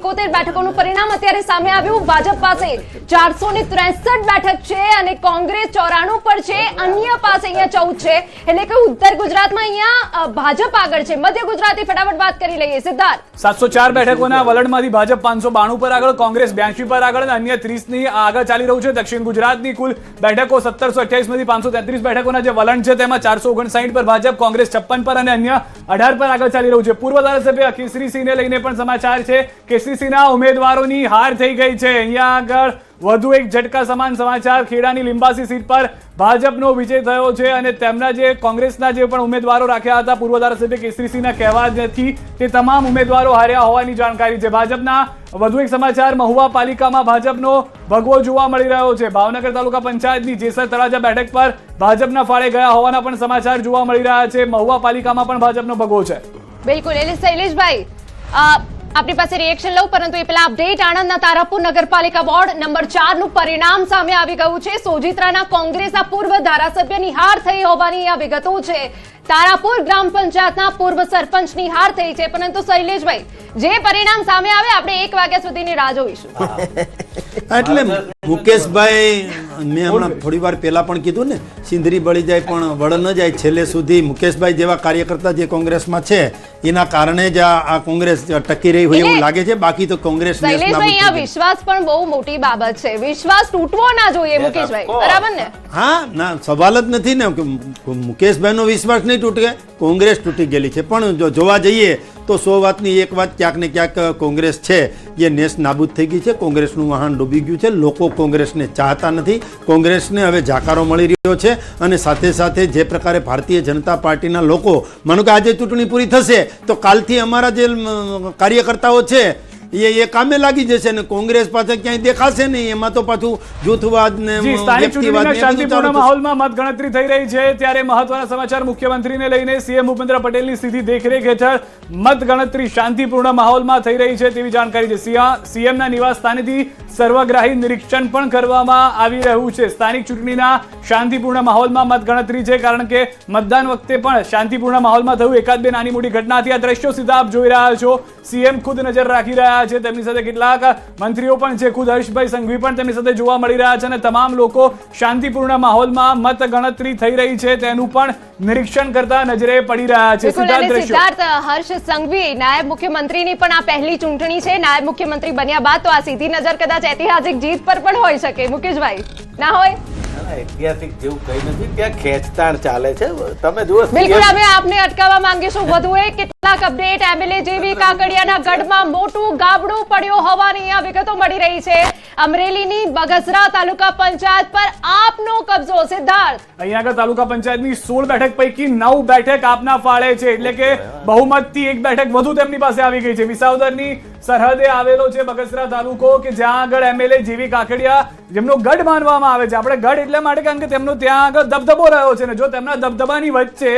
71 બેઠકોનું પરિણામ અત્યારે સામે આવ્યું। ભાજપ પાસે 463 બેઠક છે અને કોંગ્રેસ 94 પર છે, અન્ય પાસે અહીંયા 14 છે, એટલે કે ઉત્તર ગુજરાતમાં અહીંયા ભાજપ આગળ છે। મધ્ય ગુજરાતની ફટાફટ વાત કરી લઈએ। સિદ્ધાર્થ, 704 બેઠકોના વલણમાંથી ભાજપ 592 પર આગળ, કોંગ્રેસ 82 પર આગળ અને અન્ય 30 ની આગળ ચાલી રહ્યું છે। દક્ષિણ ગુજરાતની કુલ બેઠકો 1728 માંથી 533 બેઠકોના જે વલણ છે તેમાં 459 પર ભાજપ, કોંગ્રેસ 56 પર અને અન્ય 18 પર આગળ ચાલી રહ્યું છે। પૂર્વ ધારાસભ્ય કેસરીસિંહને લઈને પણ સમાચાર છે। કેસરીસિંહના ઉમેદવારોની હાર થઈ ગઈ છે। અહીંયા આગળ વધુ એક ઝટકા સમાન સમાચાર, ખેડાની લિંબાસી સીટ પર ભાજપનો વિજય થયો છે અને તેમના જે કોંગ્રેસના જે પણ ઉમેદવારો રાખ્યા હતા પૂર્વ ધારાસભ્ય કેસરીસિંહના કહેવા નથી તે તમામ ઉમેદવારો હાર્યા હોવાની જાણકારી છે। ભાજપના વધુ એક સમાચાર, મહુવા પાલિકામાં ભાજપનો ભગવો જોવા મળી રહ્યો છે। ભાવનગર તાલુકા પંચાયતની જેસર તળાજા બેઠક પર ભાજપના ફાળે ગયા હોવાના પણ સમાચાર જોવા મળી રહ્યા છે। મહુવા પાલિકામાં પણ ભાજપનો ભગવો છે। બિલકુલ। એટલે શૈલેષભાઈ, આપની પાસે રિએક્શન લઉં, પરંતુ એ પહેલા અપડેટ, આણંદના તારાપુર નગરપાલિકા વોર્ડ નંબર 4 નું પરિણામ સામે આવી ગયું છે। સોજિત્રાના કોંગ્રેસના પૂર્વ ધારાસભ્યની હાર થઈ હોવાની આ વિગતો છે। તારાપુર ગ્રામ પંચાયતના પૂર્વ સરપંચની હાર થઈ છે, પરંતુ શૈલેષભાઈ, જે પરિણામ સામે આવે આપણે 1 વાગ્યા સુધીની રાહ જોઈશું। એટલે મુકેશભાઈ, મેં હમણાં થોડી વાર પહેલા પણ કીધું ને, સિંદરી બળી જાય પણ વળ ન જાય, છેલ્લે સુધી મુકેશભાઈ જેવા કાર્યકર્તા જે કોંગ્રેસમાં છે એના કારણે જ આ કોંગ્રેસ ટકી રહી હોય એવું લાગે છે। બાકી તો કોંગ્રેસ વિશ્વાસ પણ બહુ મોટી બાબત છે, વિશ્વાસ તૂટવો ના જોઈએ મુકેશભાઈ, બરાબર ને? હા, ના સવાલ જ નથી ને, મુકેશભાઈનો વિશ્વાસ નહીં તૂટે, કોંગ્રેસ તૂટી ગયેલી છે। પણ જો જોવા જઈએ તો 100 વાતની એક વાત, ક્યાંક ને ક્યાંક કોંગ્રેસ છે એ નેસ નાબૂદ થઈ ગઈ છે, કોંગ્રેસનું વાહન ડૂબી ગયું છે, લોકો કોંગ્રેસને ચાહતા નથી, કોંગ્રેસને હવે જાકારો મળી રહ્યો છે। અને સાથે સાથે જે પ્રકારે ભારતીય જનતા પાર્ટીના લોકો, માનો કે આજે ચૂંટણી પૂરી થશે તો કાલથી અમારા જે કાર્યકર્તાઓ છે એ કામે લાગી જશે ને કોંગ્રેસ પાસે ક્યાંય દેખાશે નહીં। એમાં તો પાછું જૂથવાદ ને શાંતિપૂર્ણ માહોલમાં મતગણતરી થઈ રહી છે, ત્યારે મહત્વના સમાચાર મુખ્યમંત્રીને લઈને સીએમ ભૂપેન્દ્ર પટેલની સીધી દેખરેખ હેઠળ મતગણતરી શાંતિપૂર્ણ માહોલમાં થઈ રહી છે તેવી જાણકારી છે। સીએમના નિવાસ સ્થાનેથી સર્વગ્રાહી નિરીક્ષણ પણ કરવામાં આવી રહ્યું છે। સ્થાનિક ચૂંટણીના શાંતિપૂર્ણ માહોલમાં મતગણતરી છે, કારણ કે મતદાન વખતે પણ શાંતિપૂર્ણ માહોલમાં થયું એકાદ બે નાની મોટી ઘટના હતી। આ દ્રશ્યો સીધા આપ જોઈ રહ્યા છો। સીએમ ખુદ નજર રાખી રહ્યા છે, તેમની સાથે કેટલાક મંત્રીઓ પણ છે, ખુદ હર્ષભાઈ સંઘવી પણ તેમની સાથે જોવા મળી રહ્યા છે અને તમામ લોકો શાંતિપૂર્ણ માહોલમાં મતગણતરી થઈ રહી છે તેનું પણ નિરીક્ષણ કરતા નજરે પડી રહ્યા છે। સિદ્ધાર્થ, હર્ષ સંઘવી નાયબ મુખ્યમંત્રીની પણ આ પહેલી ચૂંટણી છે, નાયબ મુખ્યમંત્રી બન્યા બાદ તો આ સીધી નજર કદાચ ઐતિહાસિક જીત પર પણ હોઈ શકે મુકેશભાઈ, ના હોય? ઐતિહાસિક જેવું કઈ નથી, ત્યાં ખેંચતાણ ચાલે છે, તમે જુઓ। બિલકુલ, અમે આપને અટકાવવા માંગીશું। વધુ કેટલાક અપડેટ, એમએલએ જેવી કાકડિયાના ગઢમાં મોટું ગાબડું પડ્યું હોવાની આ વિગતો મળી રહી છે। અમરેલીની બગસરા તાલુકા પંચાયત પર આપનો કબજો। સિદ્ધાર્થ, અહીંયા આગળ તાલુકા પંચાયતની 16 બેઠક પૈકી 9 બેઠક આપના ફાળે છે, એટલે કે બહુમતથી 1 બેઠક વધુ તેમની પાસે આવી ગઈ છે। વિસાવદરની સરહદે આવેલો છે બગસરા તાલુકો, કે જ્યાં આગળ એમએલએ જેવી કાકડિયા જેમનો ગઢ માનવામાં આવે છે। આપણે ગઢ એટલે માટે કારણ કે તેમનો ત્યાં આગળ દબદબો રહ્યો છે ને જો તેમના દબદબાની વચ્ચે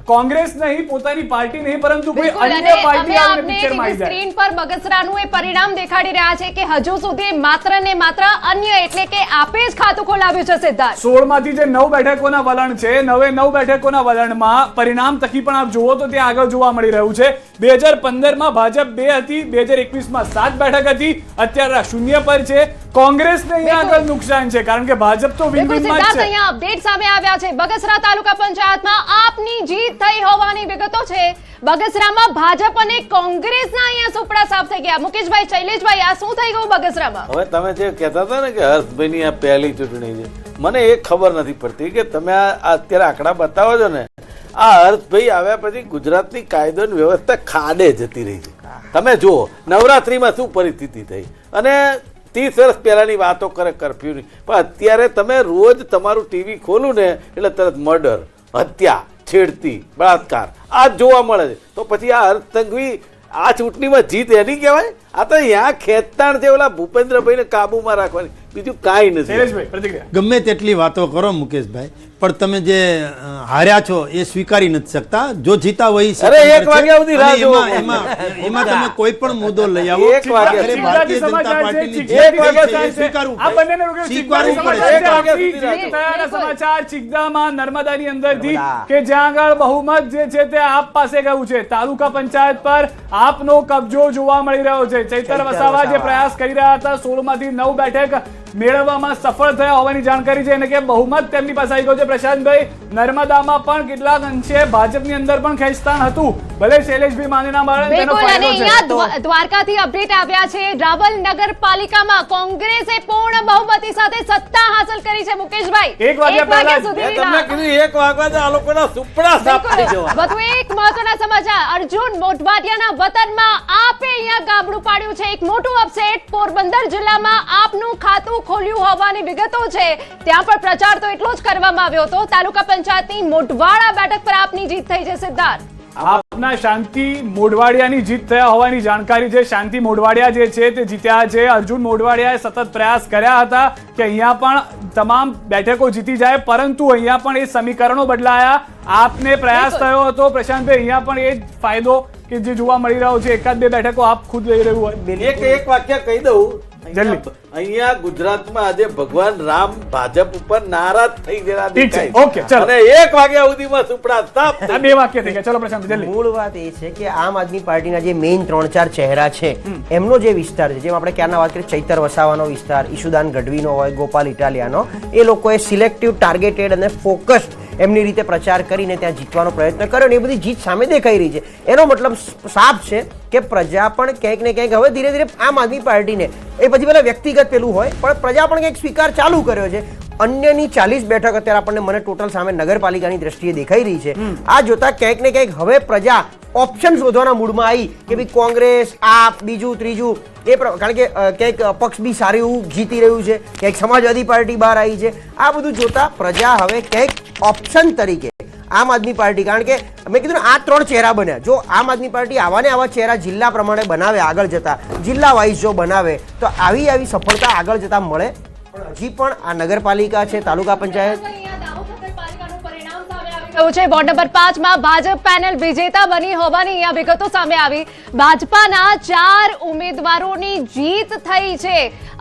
કોંગ્રેસ નહીં, પોતાની પાર્ટી નહીં, પરંતુ કોઈ અન્ય પાર્ટી આવીને પિક્ચરમાં આવી જાય। સ્ક્રીન પર બગસરાનું એ પરિણામ દેખાડી રહ્યા છે કે હજુ સુધી માત્ર ને માત્ર અન્ય એટલે કે આપે જ ખાતું ખોલાવ્યું છે। સિદ્ધાર્થ, 16 માંથી જે 9 બેઠકોના વલણ છે, 9 બેઠકોના વલણમાં પરિણામ તકી પણ આપ જુઓ તો ત્યાં આગળ જોવા મળી રહ્યું છે। 2015માં ભાજપ 2 હતી, 2021માં 7 બેઠક હતી, અત્યારે 0 પર છે। કોંગ્રેસને અહીંયા આગળ નુકસાન છે, કારણ કે ભાજપ તો વિન-વિનમાં જ છે। અહીંયા અપડેટ સામે આવ્યા છે, બગસરા તાલુકા પંચાયતમાં આપની જીત થઈ હોવાની વિગતો છે। બગસરામાં ભાજપ અને કોંગ્રેસના અહીંયા સુપડા સાફ થઈ ગયા। મુકેશભાઈ, શૈલેષભાઈ, આ શું થઈ ગયું બગસરામાં? હવે તમે જે કહેતા હતા ને કે હર્ષભાઈની આ પહેલી ચૂંટણી છે, મને એ ખબર નથી પડતી કે તમે આ અત્યારે આંકડા બતાવો છો ને, આ હર્ષભાઈ આવ્યા પછી ગુજરાતની કાયદો અને વ્યવસ્થા ખાડે જતી રહી છે। તમે જુઓ નવરાત્રીમાં શું પરિસ્થિતિ થઈ, અને 30 વર્ષ પહેલાની વાતો કરે કર્ફ્યુની, પણ અત્યારે તમે રોજ તમારું ટીવી ખોલું ને એટલે તરત મર્ડર, હત્યા, છેડતી, બળાત્કાર આ જોવા મળે છે। તો પછી આ હર્ષ સંઘવી આ ચૂંટણીમાં જીત એની કહેવાય? આ તો અહીંયા ખેંચતાણ છે ઓલા ભૂપેન્દ્રભાઈને કાબુમાં રાખવાની, બીજું કાંઈ નથી। ગમે તેટલી વાતો કરો મુકેશભાઈ, પણ તમે જે હાર્યા છો એ સ્વીકારી નથી શકતા। જો જીતા હોય એક વાગ્યા સુધી રાહ જોવો, એમાં તમે કોઈ પણ મુદ્દો લઈ આવો, ભારતીય જનતા પાર્ટીની સમાચાર ચિકદામાં નર્મદાની અંદરથી કે જ્યાં આગળ બહુમત જે છે તે આપ પાસે ગયું છે। તાલુકા પંચાયત પર આપનો કબજો જોવા મળી રહ્યો છે। છે. ચૈતર વસાવા જે પ્રયાસ કરી રહ્યા હતા 16 માંથી 9 બેઠક મેળવવામાં સફળ થયા હોવાની જાણકારી છે અને કે બહુમત તેમની પાસે આવી ગયું છે. પ્રશાંતભાઈ, નર્મદામાં પણ કેટલાક અંશે ભાજપની અંદર પણ ખેંચતાણ હતું, ભલે શૈલેષભાઈ માને ના માને, તેનો બિલકુલ. અને ફાયદો છે. અહીંયા દ્વારકાથી અપડેટ આવ્યા છે. રાવલ નગરપાલિકામાં કોંગ્રેસે પૂર્ણ બહુમતી સાથે સત્તા હાંસલ કરી છે. મુકેશભાઈ, 1 વાગ્યા પહેલા જ સુધીની તમને રાહ. કીધું 1 વાગ્યા આ લોકોના સુપડા સાફ થઈ બિલકુલ. જવા. વધુ એક મહત્વના સમાચાર. અર્જુન મોઢવાડિયાના વતનમાં આપે અહીંયા ગાબડું પાડ્યું છે. એક મોટું અપસેટ. પોરબંદર જિલ્લામાં આપનું ખાતું ખોલ્યું હોવાની વિગતો છે. ત્યાં પણ પ્રચાર તો એટલો જ કરવામાં આવ્યો હતો. તાલુકા પંચાયતની મોઢવાડા બેઠક પર આપની જીત થઈ છે. સિદ્ધાર્થ, આપના શાંતિ મોઢવાડિયાની જીત થયા હોવાની જાણકારી છે. શાંતિ મોઢવાડિયા જે છે તે જીત્યા છે. અર્જુન મોઢવાડિયાએ સતત પ્રયાસ કર્યા હતા કે અહીંયા પણ તમામ બેઠકો જીતી જાય, પરંતુ અહીંયા પણ એ સમીકરણો બદલાયા. આપને પ્રયાસ બિલકુલ. થયો હતો. પ્રશાંતભાઈ, અહીંયા પણ એ જ ફાયદો કે જે જોવા મળી રહ્યો છે, 1-2 બેઠકો આપ ખુદ લઈ રહ્યું હોય. એક વાક્ય કહી દઉં. જલ્દી. અહીંયા ગુજરાતમાં આજે ભગવાન રામ ભાજપ ઉપર નારાજ થઈ ગયેલા ઠીક છે, દેખાય ઓકે, ચલો. અને 1 વાગ્યા સુધીમાં સુપડા સાફ થઈ આ 2 વાક્ય થઈ ગયા. ચલો પ્રશાંત, જલ્દી. મૂળ વાત એ છે કે આમ આદમી પાર્ટીના જે મેઇન 3-4 ચહેરા છે એમનો જે વિસ્તાર છે, જેમ આપણે ક્યારના વાત કરીએ ચૈતર વસાવાનો વિસ્તાર, ઈશુદાન ગઢવીનો હોય, ગોપાલ ઇટાલિયાનો, એ લોકોએ સિલેક્ટિવ, ટાર્ગેટેડ અને ફોકસ્ડ એમની રીતે પ્રચાર કરીને ત્યાં જીતવાનો પ્રયત્ન કર્યો અને એ બધી જીત સામે દેખાઈ રહી છે. એનો મતલબ સાફ છે કે પ્રજા પણ ક્યાંક ને ક્યાંક હવે ધીરે ધીરે આમ આદમી પાર્ટીને, એ પછી પેલા વ્યક્તિગત પેલું હોય, પણ પ્રજા પણ કંઈક સ્વીકાર ચાલુ કર્યો છે. અન્યની 40 બેઠક અત્યારે આપણને મને ટોટલ સામે નગરપાલિકાની દ્રષ્ટિએ દેખાઈ રહી છે. આ જોતા ક્યાંક ને ક્યાંક હવે પ્રજા ઓપ્શન શોધવાના મૂડમાં આવી કે ભાઈ કોંગ્રેસ, આપ, બીજું ત્રીજું, કારણ કે ક્યાંક અપક્ષ બી સારું એવું જીતી રહ્યું છે, ક્યાંક સમાજવાદી પાર્ટી બહાર આવી છે. આ બધું જોતા પ્રજા હવે ક્યાંક ઓપ્શન તરીકે આમ આદમી પાર્ટી, કારણ કે મેં કીધું ને આ 3 ચહેરા બન્યા. જો આમ આદમી પાર્ટી આવા ને આવા ચહેરા જિલ્લા પ્રમાણે બનાવે, આગળ જતા જિલ્લા વાઇઝ જો બનાવે તો આવી સફળતા આગળ જતા મળે. પણ હજી પણ આ નગરપાલિકા છે, તાલુકા પંચાયત, છે વોર્ડ નંબર 5 માં ભાજપ પેનલ વિજેતા બની હોવાની અહીંયા વિગતો સામે આવી. ભાજપાના 4 ઉમેદવારોની જીત થઈ છે.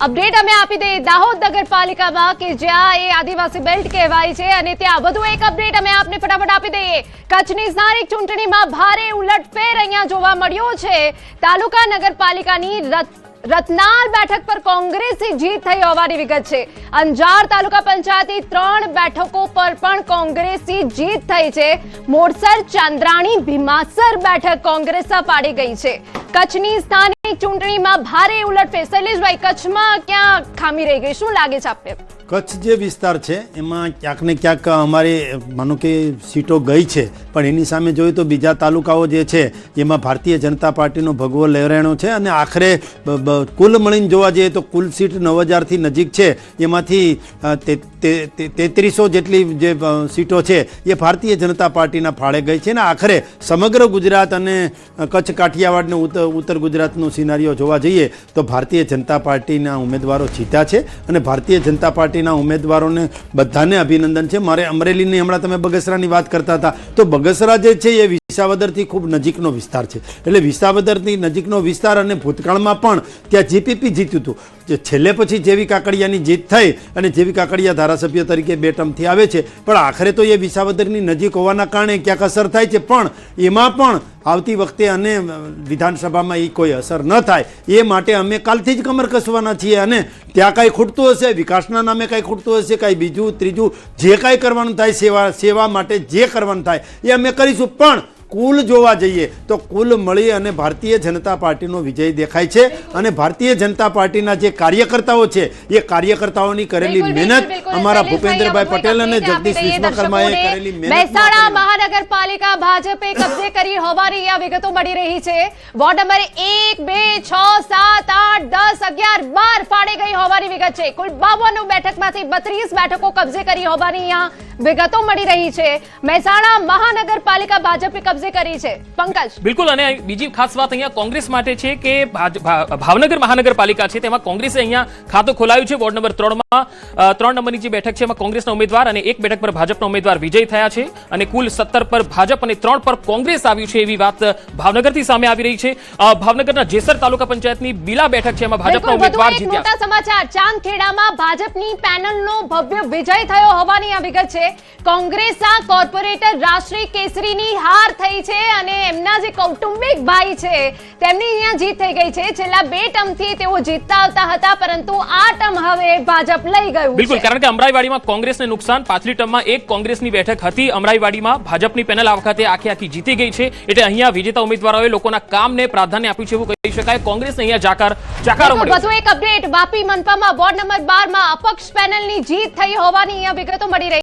અપડેટ અમે આપી દઈએ દાહોદ નગરપાલિકામાં કે જ્યાં એ આદિવાસી બેલ્ટ કહેવાય છે, અને ત્યાં વધુ એક અપડેટ અમે આપને ફટાફટ આપી દઈએ. કચ્છની સ્થાનિક ચૂંટણીમાં ભારે ઉલટફેર અહીંયા જોવા મળ્યો છે. તાલુકા નગરપાલિકાની રતનાલ બેઠક પર કોંગ્રેસની જીત થઈ હોવાની વિગત છે. અંજાર તાલુકા પંચાયતની 3 બેઠકો પર પણ કોંગ્રેસની જીત થઈ છે. મોરસર, ચાંદ્રાણી, ભીમાસર બેઠક કોંગ્રેસ પાડી ગઈ છે. કચ્છની સ્થાનિક ચૂંટણીમાં ભારે ઉલટફેર. શૈલેષભાઈ, કચ્છમાં ક્યાં ખામી રહી ગઈ, શું લાગે છે આપને? કચ્છ જે વિસ્તાર છે એમાં ક્યાંક ને ક્યાંક અમારે માનો કે સીટો ગઈ છે, પણ એની સામે જોઈએ તો બીજા તાલુકાઓ જે છે એમાં ભારતીય જનતા પાર્ટીનો ભગવો લહેરાણો છે. અને આખરે કુલ મળીને જોવા જઈએ તો કુલ સીટ 9000થી નજીક છે. એમાંથી 3300 જેટલી જે સીટો છે એ ભારતીય જનતા પાર્ટીના ફાળે ગઈ છે. ને આખરે સમગ્ર ગુજરાત અને કચ્છ, કાઠિયાવાડ ને ઉત્તર ગુજરાતનો સિનારીઓ જોવા જઈએ તો ભારતીય જનતા પાર્ટીના ઉમેદવારો જીત્યા છે. અને ભારતીય જનતા પાર્ટીના ઉમેદવારોને બધાને અભિનંદન છે. મારે અમરેલીની, હમણાં તમે બગસરાની વાત કરતા હતા, તો બગસરા જે છે એ વિસાવદરથી ખૂબ નજીકનો વિસ્તાર છે. એટલે વિસાવદરથી નજીકનો વિસ્તાર, અને ભૂતકાળમાં પણ ત્યાં જીપીપી જીત્યું હતું. છેલ્લે પછી જેવી કાકડિયાની જીત થઈ અને જેવી કાકડિયા ધારાસભ્ય તરીકે 2 ટર્મથી આવે છે, પણ આખરે તો એ વિસાવદરની નજીક હોવાના કારણે ક્યાંક અસર થાય છે. પણ એમાં પણ આવતી વખતે અને વિધાનસભામાં એ કોઈ અસર ન થાય એ માટે અમે કાલથી જ કમર કસવાના છીએ. અને ત્યાં કાંઈ ખૂટતું હશે, વિકાસના નામે કાંઈ ખૂટતું હશે, કાંઈ બીજું ત્રીજું જે કાંઈ કરવાનું થાય, સેવા માટે જે કરવાનું થાય એ અમે કરીશું. પણ કુલ જોવા જઈએ તો કુલ મળી અને ભારતીય જનતા પાર્ટીનો વિજય દેખાય છે. અને ભારતીય જનતા પાર્ટીના જે કાર્યકર્તાઓ છે એ કાર્યકર્તાઓની કરેલી મહેનત, અમારા ભૂપેન્દ્રભાઈ પટેલ અને જગદીશ વિશ્વકર્માએ કરેલી મહેનત. મહેસાણા મહાનગરપાલિકા ભાજપે કબજે કરી હોવાની આ વિગતો મળી રહી છે. વોર્ડ નંબર 1, 2, 6, 7, 8, 10, 11, 12 ફાળે ગઈ હોવાની વિગત છે. કુલ 52 બેઠકમાંથી 32 બેઠકો કબજે કરી હોવાની અહીંયા વિગતો મળી રહી છે. મહેસાણા મહાનગરપાલિકા ભાજપે કબજે કરી છે. પંકજ, બિલકુલ. અને બીજી ખાસ વાત અહીંયા કોંગ્રેસ માટે છે કે ભાવનગર મહાનગરપાલિકા છે તેમાં કોંગ્રેસે અહીંયા ખાતું ખોલાયું છે. વોર્ડ નંબર 3 માં 3 નંબરની જે બેઠક છે એમાં કોંગ્રેસના ઉમેદવાર અને 1 બેઠક પર ભાજપના ઉમેદવાર વિજય થયા છે. અને કુલ 17 પર ભાજપ અને 3 પર કોંગ્રેસ આવ્યું છે એવી વાત ભાવનગરથી સામે આવી રહી છે. ભાવનગરના જેસર તાલુકા પંચાયતની બીલા બેઠક છે એમાં ભાજપના બિલકુલ, વધુ ઉમેદવાર એક જીત્યા. મોટા સમાચાર ચાંદખેડામાં ભાજપની પેનલનો ભવ્ય વિજય થયો હોવાની આ વિગત છે. કોંગ્રેસના કોર્પોરેટર રાષ્ટ્રીય કેસરીની હાર થઈ છે અને એમના જે કૌટુંબિક ભાઈ છે તેમની અહીંયા જીત થઈ ગઈ છે. છેલ્લા 2 ટર્મથી તેઓ જીતતા આવતા હતા, પરંતુ આ ટર્મ હવે ભાજપ લઈ ગયું બિલકુલ, છે. કારણ કે અમરાઈવાડીમાં કોંગ્રેસને નુકસાન. પાછલી ટર્મમાં એક કોંગ્રેસની બેઠક હતી અમરાઈવાડીમાં. ભાજપની પેનલ આ વખતે આખી જીતી ગઈ છે. એટલે અહીંયા વિજેતા ઉમેદવારોએ લોકોના કામને પ્રાધાન્ય આપ્યું છે એવું કહી શકાય. કોંગ્રેસને અહીંયા જાકારો બિલકુલ, મળ્યો વધુ એક અપડેટ વાપી મનપામાં વોર્ડ નંબર 12 માં અપક્ષ પેનલની જીત થઈ હોવાની અહીંયા વિગતો મળી રહી